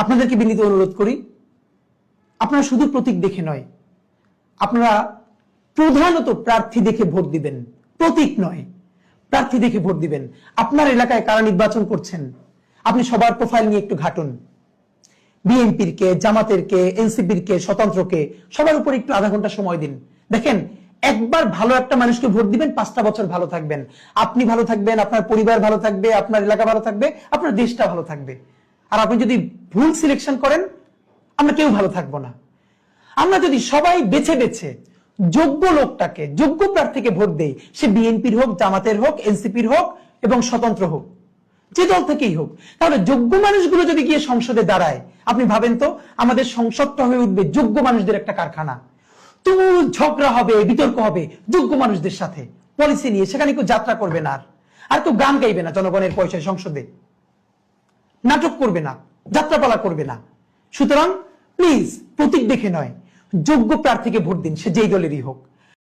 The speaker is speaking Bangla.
আপনাদেরকে বিনীত অনুরোধ করি, আপনারা শুধু প্রতীক দেখে নয়, আপনারা প্রধানত প্রার্থী দেখে ভোট দিবেন, প্রতীক নয়, প্রার্থী দেখে ভোট দিবেন। আপনার এলাকায় কারা নির্বাচন করছেন আপনি সবার প্রোফাইল নিয়ে একটু ঘাটুন। বিএনপির কে, জামাতের কে, এনসিপির কে, স্বতন্ত্রকে, সবার উপর একটু আধা ঘন্টা সময় দিন। দেখেন, একবার ভালো একটা মানুষকে ভোট দিবেন, 5টা বছর ভালো থাকবেন, আপনি ভালো থাকবেন, আপনার পরিবার ভালো থাকবে, আপনার এলাকা ভালো থাকবে, আপনার দেশটা ভালো থাকবে। আর আপনি যদি ভুল সিলেকশন করেন, আমরা কেউ ভালো থাকবো না। আমরা যদি সবাই বেছে বেছে যোগ্য লোকটাকে, যোগ্য প্রার্থীকে ভোট দেই, সে বিএনপির হোক, জামাতের হোক, এনসিপির হোক এবং স্বতন্ত্র হোক, যে দল থেকেই হোক, তাহলে যোগ্য মানুষগুলো যদি গিয়ে সংসদে দাঁড়ায়, আপনি ভাবেন তো আমাদের সংসদটা হয়ে উঠবে যোগ্য মানুষদের একটা কারখানা। তুমুল ঝগড়া হবে, বিতর্ক হবে যোগ্য মানুষদের সাথে পলিসি নিয়ে। সেখানে কেউ যাত্রা করবে না, আর কেউ গান গাইবে না জনগণের পয়সায়, সংসদে নাটক করবে না, যাত্রাপালা করবে না। সুতরাং প্লিজ প্রতীক দেখে নয়, যোগ্য প্রার্থীকে ভোট দিন, সে যেই দলেরই হোক।